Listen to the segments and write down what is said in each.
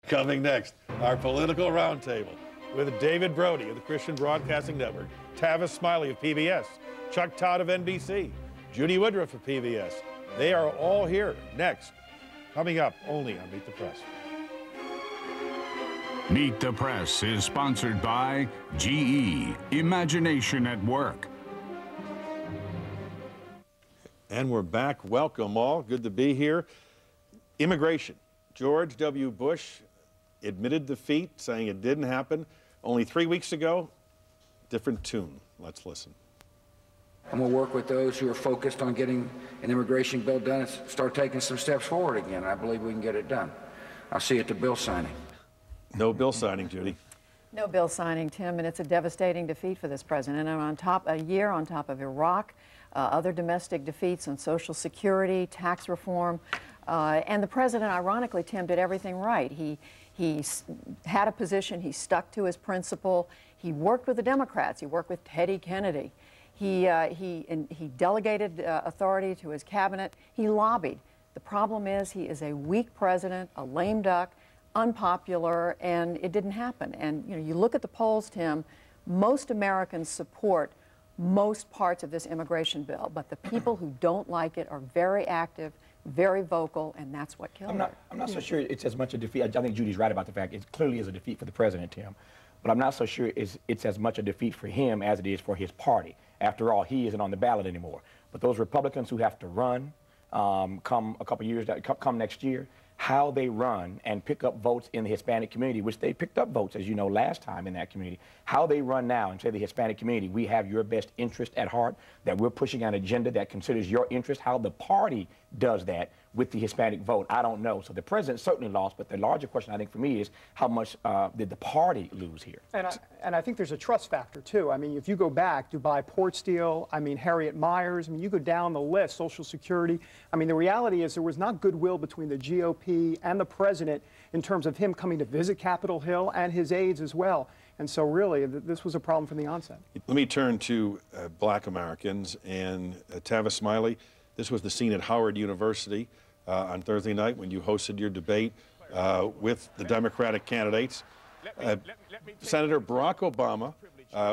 Coming next, our political roundtable with David Brody of the Christian Broadcasting Network, Tavis Smiley of PBS, Chuck Todd of NBC, Judy Woodruff of PBS. They are all here next. Coming up only on Meet the Press. Meet the Press is sponsored by GE, Imagination at Work. And we're back. Welcome all. Good to be here. Immigration. George W. Bush admitted defeat, saying it didn't happen. Only 3 weeks ago, different tune. Let's listen. I'm going to work with those who are focused on getting an immigration bill done and start taking some steps forward again. I believe we can get it done. I'll see you at the bill signing. No bill signing, Judy. No bill signing, Tim, and it's a devastating defeat for this president. And a year on top of Iraq, other domestic defeats on Social Security, tax reform, and the president, ironically, Tim, did everything right. He had a position, he stuck to his principle, he worked with the Democrats, he worked with Teddy Kennedy, he delegated authority to his cabinet, he lobbied. The problem is he is a weak president, a lame duck, unpopular, and it didn't happen. And you know, you look at the polls, Tim, most Americans support most parts of this immigration bill, but the people who don't like it are very active, very vocal, and that's what killed it. I'm not so sure it's as much a defeat. I think Judy's right about the fact it clearly is a defeat for the president, Tim. But I'm not so sure it's as much a defeat for him as it is for his party. After all, he isn't on the ballot anymore. But those Republicans who have to run come a couple years, come next year, how they run and pick up votes in the Hispanic community, which they picked up votes, as you know, last time in that community, how they run now and say the Hispanic community, we have your best interest at heart, that we're pushing an agenda that considers your interest, how the party does that with the Hispanic vote, I don't know. So the president certainly lost, but the larger question, I think, for me is how much did the party lose here? And I think there's a trust factor, too. I mean, if you go back, Dubai Port Steel, I mean, Harriet Myers, I mean, you go down the list, Social Security. I mean, the reality is there was not goodwill between the GOP and the president in terms of him coming to visit Capitol Hill and his aides as well. And so really, this was a problem from the onset. Let me turn to black Americans and Tavis Smiley. This was the scene at Howard University on Thursday night when you hosted your debate with the Democratic candidates. Senator Barack Obama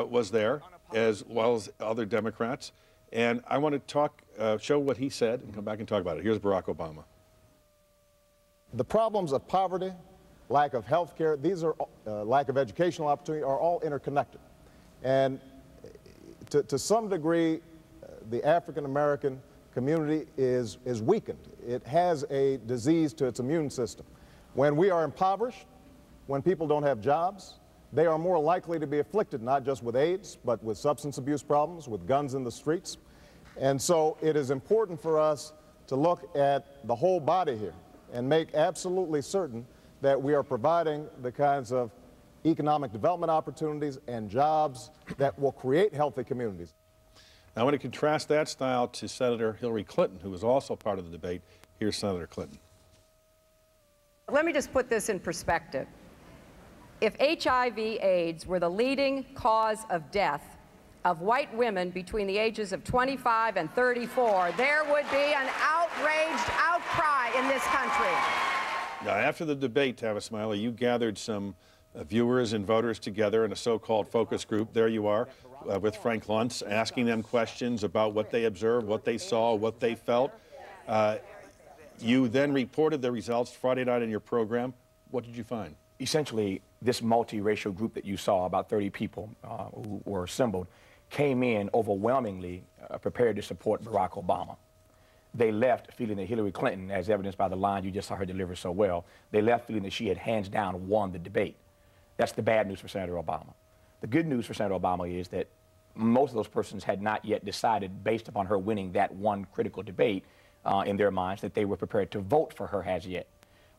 was there, as well as other Democrats. And I want to talk, show what he said and come back and talk about it. Here's Barack Obama. The problems of poverty, lack of health care, these are lack of educational opportunity are all interconnected. And to some degree, the African-American community is weakened. It has a disease to its immune system. When we are impoverished, when people don't have jobs, they are more likely to be afflicted not just with AIDS, but with substance abuse problems, with guns in the streets. And so it is important for us to look at the whole body here and make absolutely certain that we are providing the kinds of economic development opportunities and jobs that will create healthy communities. Now, I want to contrast that style to Senator Hillary Clinton, who was also part of the debate. Here's Senator Clinton. Let me just put this in perspective. If HIV/AIDS were the leading cause of death of white women between the ages of 25 and 34, there would be an outraged outcry in this country. Now, after the debate, Tavis Smiley, you gathered some viewers and voters together in a so-called focus group. There you are with Frank Luntz, asking them questions about what they observed, what they saw, what they felt. You then reported the results Friday night in your program. What did you find? Essentially, this multiracial group that you saw, about 30 people who were assembled, came in overwhelmingly prepared to support Barack Obama. They left feeling that Hillary Clinton, as evidenced by the line you just saw her deliver so well, they left feeling that she had hands down won the debate. That's the bad news for Senator Obama. The good news for Senator Obama is that most of those persons had not yet decided, based upon her winning that one critical debate in their minds, that they were prepared to vote for her as yet.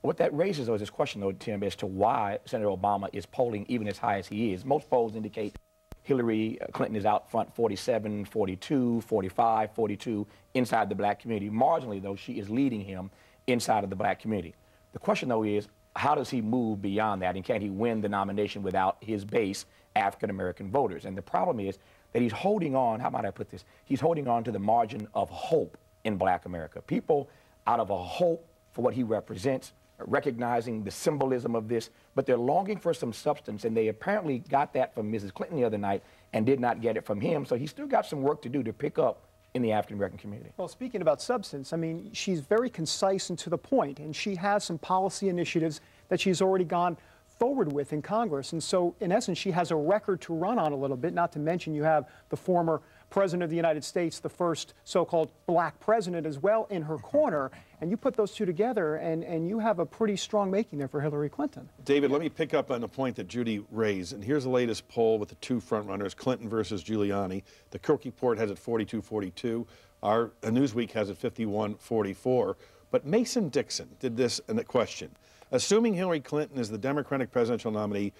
What that raises, though, is this question, though, Tim, as to why Senator Obama is polling even as high as he is. Most polls indicate Hillary Clinton is out front 47, 42, 45, 42 inside the black community. Marginally, though, she is leading him inside of the black community. The question, though, is how does he move beyond that, and can he win the nomination without his base African-American voters? And the problem is that he's holding on, how might I put this, he's holding on to the margin of hope in black America. People, out of a hope for what he represents, recognizing the symbolism of this, but they're longing for some substance, and they apparently got that from Mrs. Clinton the other night and did not get it from him, so he's still got some work to do to pick up in the African-American community. Well, speaking about substance, I mean, she's very concise and to the point, and she has some policy initiatives that she's already gone forward with in Congress. And so, in essence, she has a record to run on a little bit, not to mention you have the former President of the United States, the first so-called black president as well, in her corner. And you put those two together, and you have a pretty strong making there for Hillary Clinton. David, let me pick up on a point that Judy raised. And here's the latest poll with the two frontrunners, Clinton versus Giuliani. The Cook Report has it 42-42. Our Newsweek has it 51-44. But Mason Dixon did this in a question. Assuming Hillary Clinton is the Democratic presidential nominee,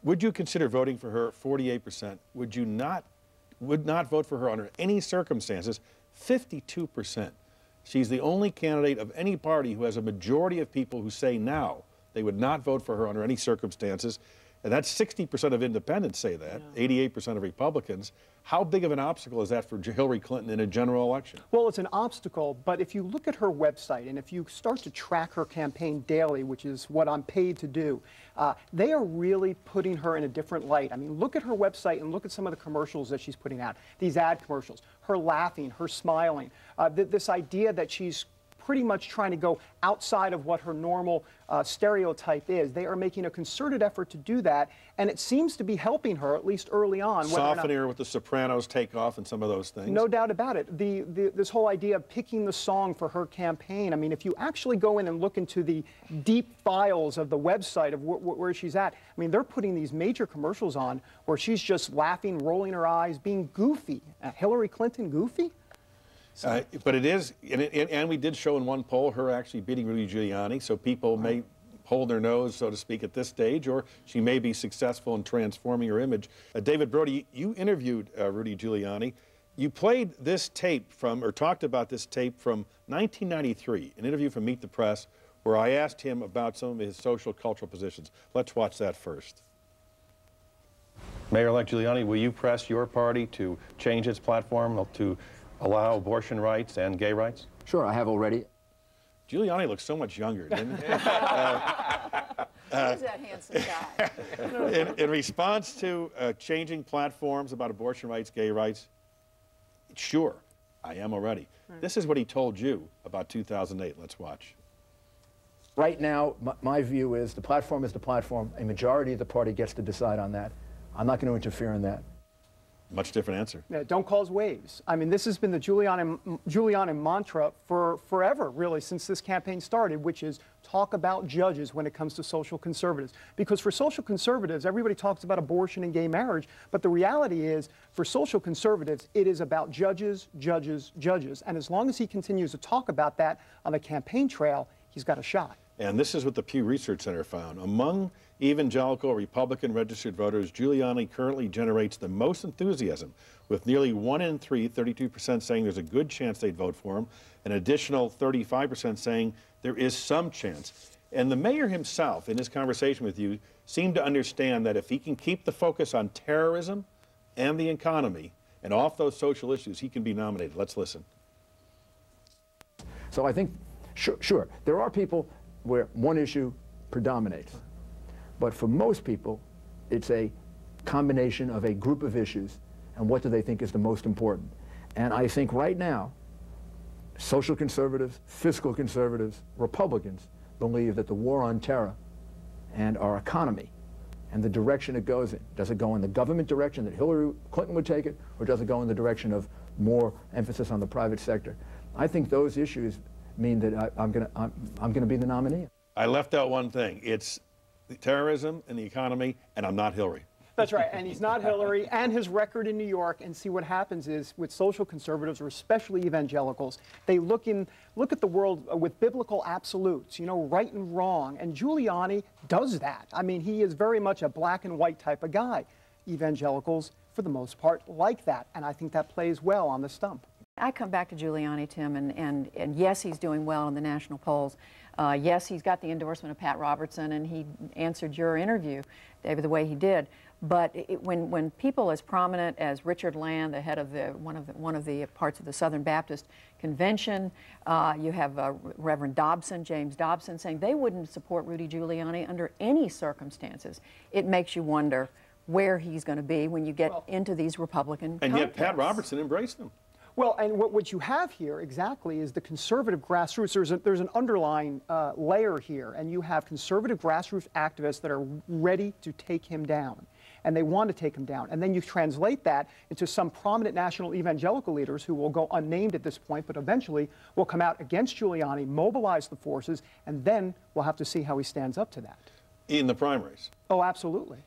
would you consider voting for her? 48%. Would not vote for her under any circumstances, 52%. She's the only candidate of any party who has a majority of people who say now they would not vote for her under any circumstances. And that's 60% of independents say that, 88% of Republicans. How big of an obstacle is that for Hillary Clinton in a general election? Well, it's an obstacle, but if you look at her website and if you start to track her campaign daily, which is what I'm paid to do, they are really putting her in a different light. I mean, look at her website and look at some of the commercials that she's putting out, these ad commercials, her laughing, her smiling, this idea that she's pretty much trying to go outside of what her normal stereotype is. They are making a concerted effort to do that, and it seems to be helping her, at least early on. Softening her with the Sopranos takeoff and some of those things. No doubt about it. This whole idea of picking the song for her campaign, I mean, if you actually go in and look into the deep files of the website of where she's at, I mean, they're putting these major commercials on where she's just laughing, rolling her eyes, being goofy. Hillary Clinton goofy? But it is, and we did show in one poll her actually beating Rudy Giuliani, so people may hold their nose, so to speak, at this stage, or she may be successful in transforming her image. David Brody, you interviewed Rudy Giuliani. You played this tape from, or talked about this tape from 1993, an interview from Meet the Press, where I asked him about some of his social cultural positions. Let's watch that first. Mayor-elect Giuliani, will you press your party to change its platform to allow abortion rights and gay rights? Sure, I have already. Giuliani looks so much younger, didn't he? Who's that handsome guy? In response to changing platforms about abortion rights, gay rights, sure, I am already. This is what he told you about 2008. Let's watch. Right now, my view is the platform is the platform. A majority of the party gets to decide on that. I'm not going to interfere in that. Much different answer. Yeah, don't cause waves. I mean, this has been the Giuliani mantra for forever, really, since this campaign started, which is talk about judges when it comes to social conservatives. Because for social conservatives, everybody talks about abortion and gay marriage, but the reality is, for social conservatives, it is about judges, judges, judges. And as long as he continues to talk about that on the campaign trail, he's got a shot. And this is what the Pew Research Center found. Among evangelical Republican registered voters, Giuliani currently generates the most enthusiasm, with nearly 1 in 3, 32% saying there's a good chance they'd vote for him, an additional 35% saying there is some chance. And the mayor himself, in his conversation with you, seemed to understand that if he can keep the focus on terrorism and the economy and off those social issues, he can be nominated. Let's listen. So I think, sure, there are people where one issue predominates. But for most people, it's a combination of a group of issues and what do they think is the most important. And I think right now, social conservatives, fiscal conservatives, Republicans believe that the war on terror and our economy and the direction it goes in, does it go in the government direction that Hillary Clinton would take it, or does it go in the direction of more emphasis on the private sector? I think those issues mean that I'm going to be the nominee. I left out one thing. It's the terrorism and the economy, and I'm not Hillary. That's right, and he's not Hillary, and his record in New York. And see, what happens is with social conservatives, or especially evangelicals, they look at the world with biblical absolutes, you know, right and wrong. And Giuliani does that. I mean, he is very much a black and white type of guy. Evangelicals, for the most part, like that, and I think that plays well on the stump. I come back to Giuliani, Tim, and yes, he's doing well in the national polls, Yes, he's got the endorsement of Pat Robertson, and he answered your interview, David, the way he did. But when people as prominent as Richard Land, the head of one of the parts of the Southern Baptist Convention, you have Reverend Dobson, James Dobson, saying they wouldn't support Rudy Giuliani under any circumstances, it makes you wonder where he's going to be when you get into these Republican And contests. yet Pat Robertson embraced him. Well, and what you have here exactly is the conservative grassroots. There's an underlying layer here, and you have conservative grassroots activists that are ready to take him down, and they want to take him down. And then you translate that into some prominent national evangelical leaders who will go unnamed at this point, but eventually will come out against Giuliani, mobilize the forces, and then we'll have to see how he stands up to that. In the primaries. Oh, absolutely.